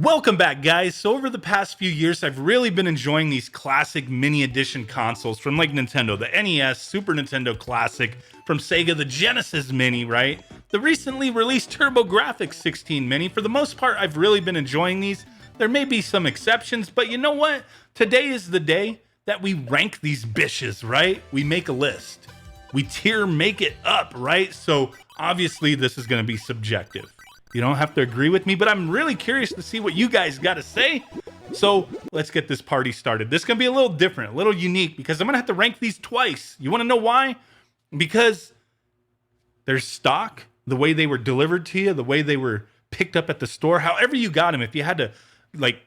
Welcome back, guys. So over the past few years, I've really been enjoying these classic mini edition consoles from like Nintendo, the NES, Super Nintendo Classic, from Sega, the Genesis Mini, right? The recently released TurboGrafx-16 Mini. For the most part, I've really been enjoying these. There may be some exceptions, but you know what? Today is the day that we rank these bitches, right? We make a list. We tier make it up, right? So obviously this is going to be subjective. You don't have to agree with me, but I'm really curious to see what you guys got to say. So let's get this party started. This is going to be a little different, a little unique, because I'm going to have to rank these twice. You want to know why? Because there's stock, the way they were delivered to you, the way they were picked up at the store, however you got them. If you had to like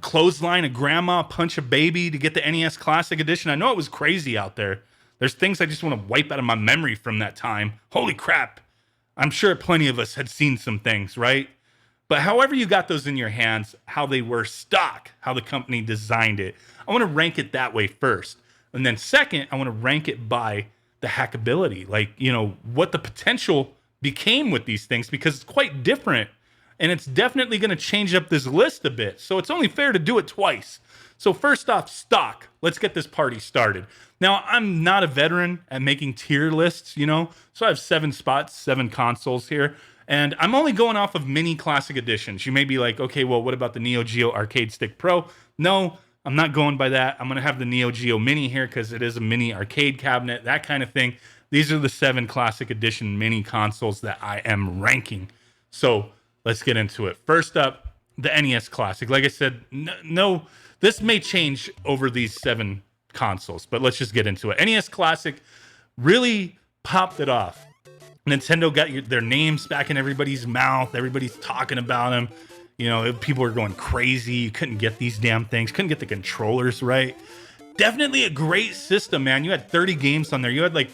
clothesline a grandma, punch a baby to get the NES Classic Edition, I know it was crazy out there. There's things I just want to wipe out of my memory from that time. Holy crap. I'm sure plenty of us had seen some things, right? But however you got those in your hands, how they were stock, how the company designed it, I want to rank it that way first. And then second, I want to rank it by the hackability, like, you know, what the potential became with these things, because it's quite different. And it's definitely going to change up this list a bit. So it's only fair to do it twice. So first off, stock. Let's get this party started. Now, I'm not a veteran at making tier lists, you know, so I have 7 spots, 7 consoles here, and I'm only going off of mini classic editions. You may be like, okay, well, what about the NeoGeo Arcade Stick Pro? No, I'm not going by that. I'm going to have the NeoGeo Mini here because it is a mini arcade cabinet, that kind of thing. These are the 7 classic edition mini consoles that I am ranking. So let's get into it. First up, the NES Classic. Like I said, no, this may change over these 7 consoles, but let's just get into it. NES Classic really popped it off. Nintendo got their names back in everybody's mouth. Everybody's talking about them. You know, people were going crazy. You couldn't get these damn things. Couldn't get the controllers right. Definitely a great system, man. You had 30 games on there. You had like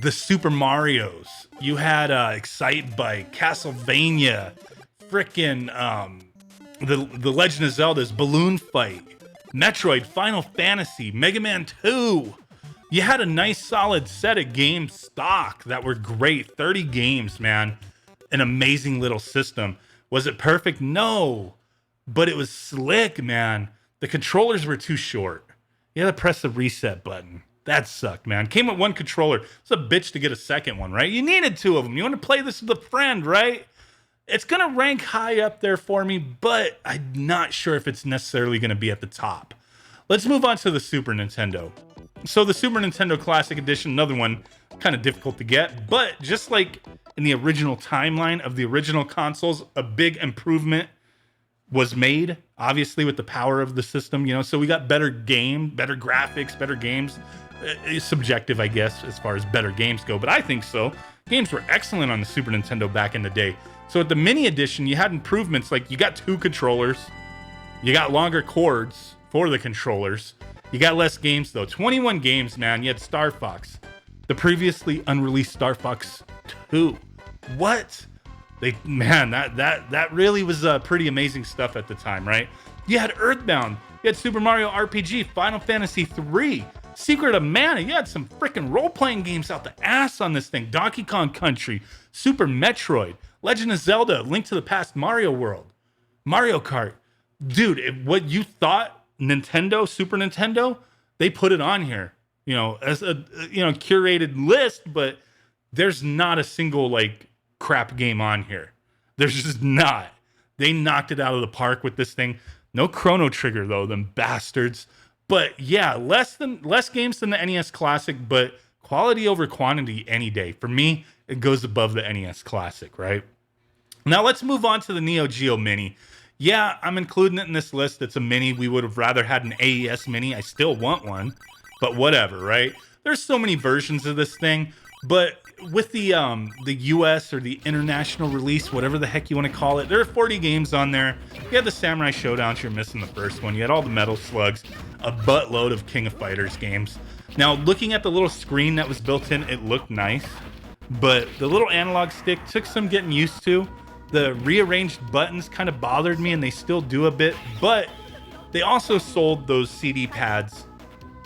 the Super Marios. You had Excite Bike, Castlevania, frickin' the Legend of Zelda's Balloon Fight, Metroid, Final Fantasy, Mega Man 2. You had a nice solid set of games stock that were great. 30 games, man. An amazing little system. Was it perfect? No. But it was slick, man. The controllers were too short. You had to press the reset button. That sucked, man. Came with 1 controller. It's a bitch to get a second one, right? You needed 2 of them. You want to play this with a friend, right? It's going to rank high up there for me, but I'm not sure if it's necessarily going to be at the top. Let's move on to the Super Nintendo. So the Super Nintendo Classic Edition, another one, kind of difficult to get, but just like in the original timeline of the original consoles, a big improvement was made, obviously, with the power of the system, you know, so we got better graphics, better games. It's subjective, I guess, as far as better games go, but I think so. Games were excellent on the Super Nintendo back in the day. So at the mini edition, you had improvements, like you got 2 controllers, you got longer cords for the controllers, you got less games though, 21 games, man. You had Star Fox, the previously unreleased Star Fox 2. What? That really was pretty amazing stuff at the time, right? You had Earthbound, you had Super Mario RPG, Final Fantasy 3, Secret of Mana. You had some freaking role-playing games out the ass on this thing. Donkey Kong Country, Super Metroid, Legend of Zelda, Link to the Past, Mario World, Mario Kart. Dude, what you thought Nintendo, Super Nintendo, they put it on here, you know, as a curated list, but there's not a single like crap game on here. There's just not. They knocked it out of the park with this thing. No Chrono Trigger though, them bastards. But yeah, less games than the NES Classic, but quality over quantity any day. For me, it goes above the NES Classic, right? Now let's move on to the NeoGeo Mini. Yeah, I'm including it in this list. It's a mini. We would have rather had an AES Mini. I still want one, but whatever, right? There's so many versions of this thing, but with the US or the international release, whatever the heck you want to call it, there are 40 games on there. You had the Samurai Showdown, you're missing the first one. You had all the Metal Slugs, a buttload of King of Fighters games. Now, looking at the little screen that was built in, it looked nice, but the little analog stick took some getting used to. The rearranged buttons kind of bothered me, and they still do a bit, but they also sold those CD pads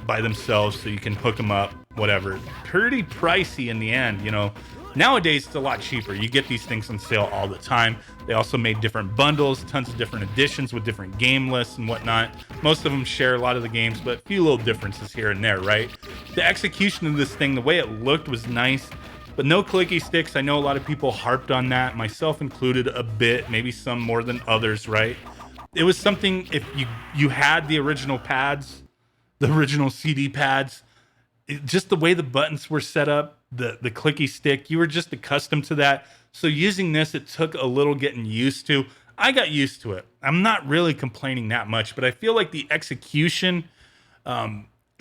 by themselves so you can hook them up, whatever. Pretty pricey in the end, you know. Nowadays, it's a lot cheaper. You get these things on sale all the time. They also made different bundles, tons of different editions with different game lists and whatnot. Most of them share a lot of the games, but a few little differences here and there, right? The execution of this thing, the way it looked was nice, but no clicky sticks. I know a lot of people harped on that, myself included a bit, maybe some more than others, right? It was something, if you had the original pads, the original CD pads, just the way the buttons were set up, the clicky stick, you were just accustomed to that. So using this, it took a little getting used to. I got used to it. I'm not really complaining that much, but I feel like the execution,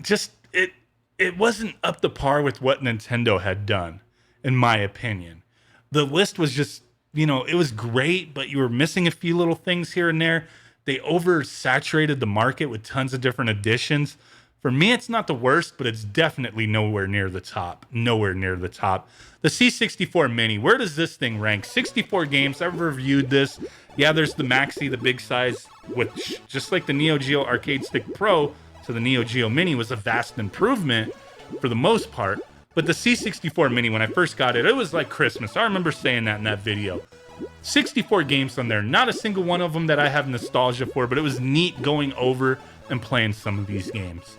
just it wasn't up to par with what Nintendo had done, in my opinion. The list was just, it was great, but you were missing a few little things here and there. They oversaturated the market with tons of different editions. For me, it's not the worst, but it's definitely nowhere near the top. Nowhere near the top. The C64 Mini, where does this thing rank? 64 games, I've reviewed this. Yeah, there's the Maxi, the big size, which, just like the NeoGeo Arcade Stick Pro to the NeoGeo Mini, was a vast improvement for the most part. But the C64 Mini, when I first got it, it was like Christmas. I remember saying that in that video. 64 games on there, not a single one of them that I have nostalgia for, but it was neat going over and playing some of these games.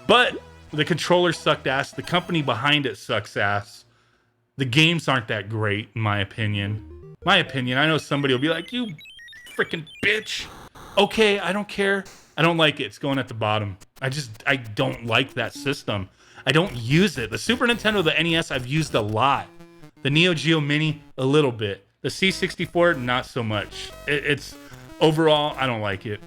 But the controller sucked ass. The company behind it sucks ass. The games aren't that great, in my opinion. I know somebody will be like, you freaking bitch. Okay, I don't care. I don't like it. It's going at the bottom. I don't like that system. I don't use it. The Super Nintendo, the NES, I've used a lot. The Neo Geo Mini, a little bit. The C64, not so much. It's overall, I don't like it.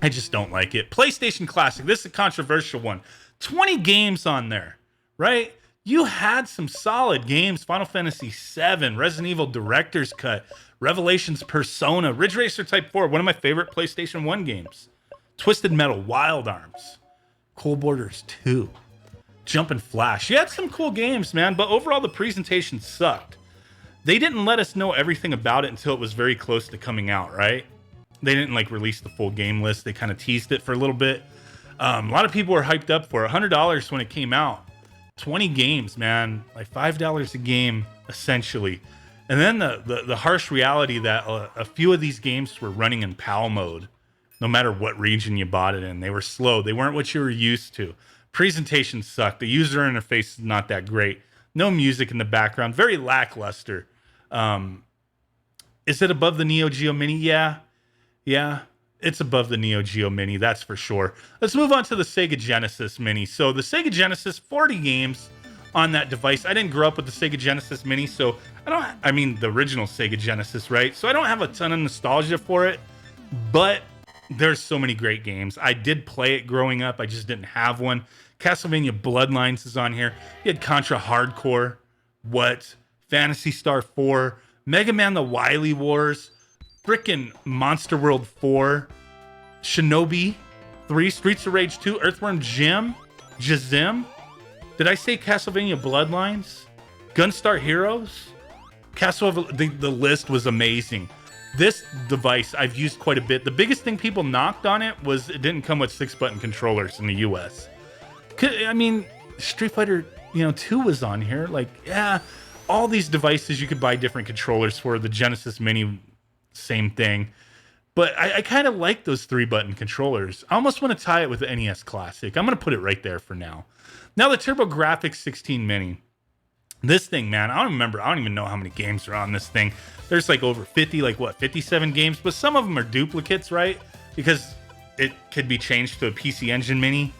I just don't like it. PlayStation Classic, this is a controversial one. 20 games on there, right? You had some solid games. Final Fantasy VII, Resident Evil Director's Cut, Revelations Persona, Ridge Racer Type 4, one of my favorite PlayStation 1 games. Twisted Metal, Wild Arms, Cool Borders 2, Jumpin' Flash. You had some cool games, man, but overall the presentation sucked. They didn't let us know everything about it until it was very close to coming out, right? They didn't release the full game list. They kind of teased it for a little bit. A lot of people were hyped up for it. $100 when it came out. 20 games, man, like $5 a game, essentially. And then the harsh reality that a few of these games were running in PAL mode, no matter what region you bought it in. They were slow. They weren't what you were used to. Presentation sucked. The user interface is not that great. No music in the background. Very lackluster. Is it above the Neo Geo Mini? Yeah, it's above the Neo Geo Mini, that's for sure. Let's move on to the Sega Genesis Mini. So the Sega Genesis, 40 games on that device. I didn't grow up with the Sega Genesis Mini, so I mean the original Sega Genesis, right? So I don't have a ton of nostalgia for it, but there's so many great games. I did play it growing up, I just didn't have one. Castlevania Bloodlines is on here. You had Contra Hardcore, Phantasy Star 4, Mega Man The Wily Wars, frickin' Monster World 4, Shinobi 3, Streets of Rage 2, Earthworm Jim, Jazim. Did I say Castlevania Bloodlines? Gunstar Heroes? The list was amazing. This device I've used quite a bit. The biggest thing people knocked on it was it didn't come with 6-button controllers in the US. I mean, Street Fighter 2 was on here. All these devices you could buy different controllers for. The Genesis Mini, same thing. But I kind of like those 3-button controllers. I almost want to tie it with the NES Classic. I'm going to put it right there for now. Now the TurboGrafx 16 Mini. This thing, man, I don't even know how many games are on this thing. There's over 50, 57 games, but some of them are duplicates, right? Because it could be changed to a PC Engine Mini.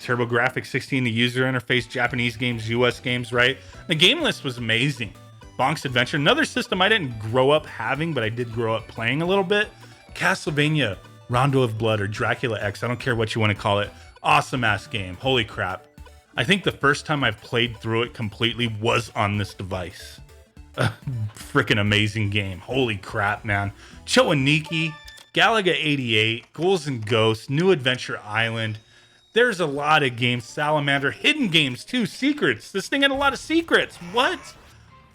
TurboGrafx 16, the user interface, Japanese games, US games, right? The game list was amazing. Bonk's Adventure, another system I didn't grow up having, but I did grow up playing a little bit. Castlevania, Rondo of Blood, or Dracula X, I don't care what you want to call it. Awesome ass game, holy crap. I think the first time I've played through it completely was on this device. Freaking amazing game, holy crap, man. Choaniki, Galaga 88, Ghouls and Ghosts, New Adventure Island. There's a lot of games. Salamander, hidden games too, secrets. This thing had a lot of secrets. What?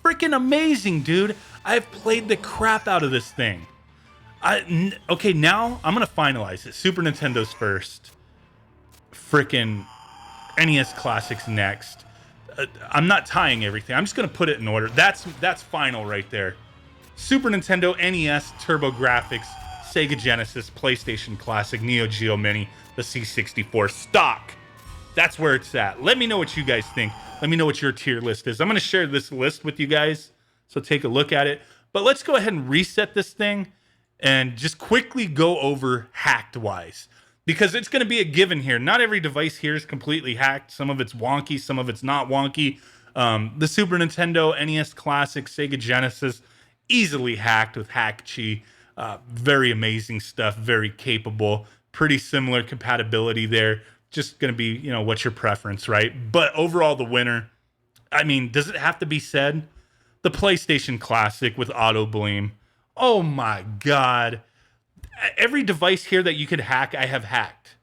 Freaking amazing, dude. I've played the crap out of this thing. Okay, now I'm gonna finalize it. Super Nintendo's first. Freaking NES Classics next. I'm not tying everything. I'm just gonna put it in order. That's final right there. Super Nintendo, NES, TurboGrafx, Sega Genesis, PlayStation Classic, NeoGeo Mini, the C64 stock. That's where it's at. Let me know what you guys think. Let me know what your tier list is. I'm going to share this list with you guys, so take a look at it. But let's go ahead and reset this thing and just quickly go over hacked-wise, because it's going to be a given here. Not every device here is completely hacked. Some of it's wonky, some of it's not wonky. The Super Nintendo, NES Classic, Sega Genesis, easily hacked with Hack-Chi. Very amazing stuff, very capable. Pretty similar compatibility there. Just going to be, you know, what's your preference, right? But overall, the winner, I mean, does it have to be said? The PlayStation Classic with Auto Bleem. Oh my God. Every device here that you could hack, I have hacked.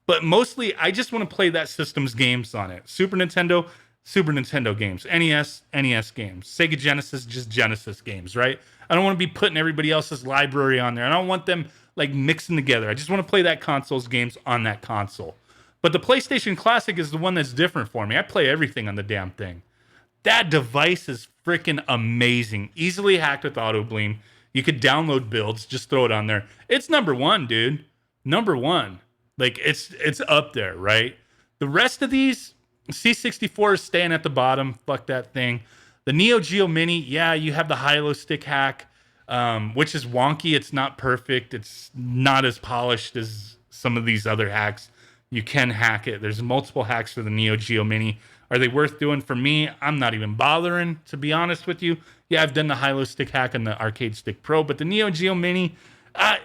But mostly, I just want to play that system's games on it. Super Nintendo games. NES games. Sega Genesis, just Genesis games, right? I don't want to be putting everybody else's library on there. I don't want them like mixing together. I just want to play that console's games on that console. But the PlayStation Classic is the one that's different for me. I play everything on the damn thing. That device is freaking amazing. Easily hacked with Auto Bleem. You could download builds, just throw it on there. It's number one, dude. Number one. Like, it's up there, right? The rest of these, C64 is staying at the bottom. Fuck that thing. The NeoGeo Mini, yeah, you have the Hilo stick hack, which is wonky. It's not perfect. It's not as polished as some of these other hacks. You can hack it. There's multiple hacks for the NeoGeo Mini. Are they worth doing? For me, I'm not even bothering, to be honest with you. Yeah, I've done the Hilo Stick hack and the Arcade Stick Pro, but the NeoGeo Mini,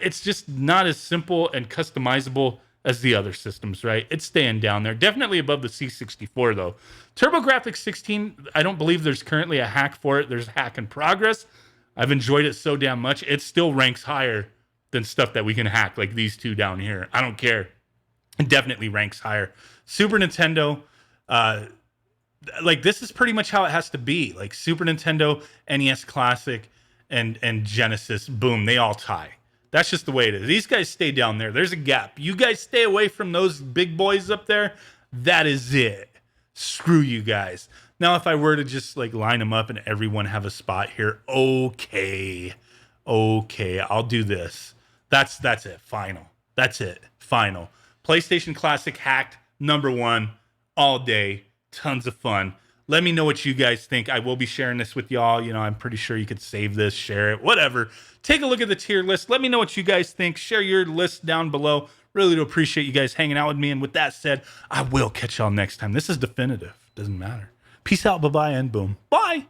it's just not as simple and customizable as the other systems, right? It's staying down there. Definitely above the C64, though. TurboGrafx 16, I don't believe there's currently a hack for it. There's a hack in progress. I've enjoyed it so damn much. It still ranks higher than stuff that we can hack, like these two down here. I don't care. It definitely ranks higher. Super Nintendo, like this is pretty much how it has to be. Like Super Nintendo, NES Classic, and Genesis, boom, they all tie. That's just the way it is. These guys stay down there. There's a gap. You guys stay away from those big boys up there. That is it. Screw you guys. Now, if I were to just like line them up and everyone have a spot here, okay, I'll do this. That's it. Final. That's it. Final. PlayStation Classic hacked, number one, all day. Tons of fun. Let me know what you guys think. I will be sharing this with y'all. You know, I'm pretty sure you could save this, share it, whatever. Take a look at the tier list. Let me know what you guys think. Share your list down below. Really do appreciate you guys hanging out with me. And with that said, I will catch y'all next time. This is definitive. Doesn't matter. Peace out. Bye-bye and boom. Bye.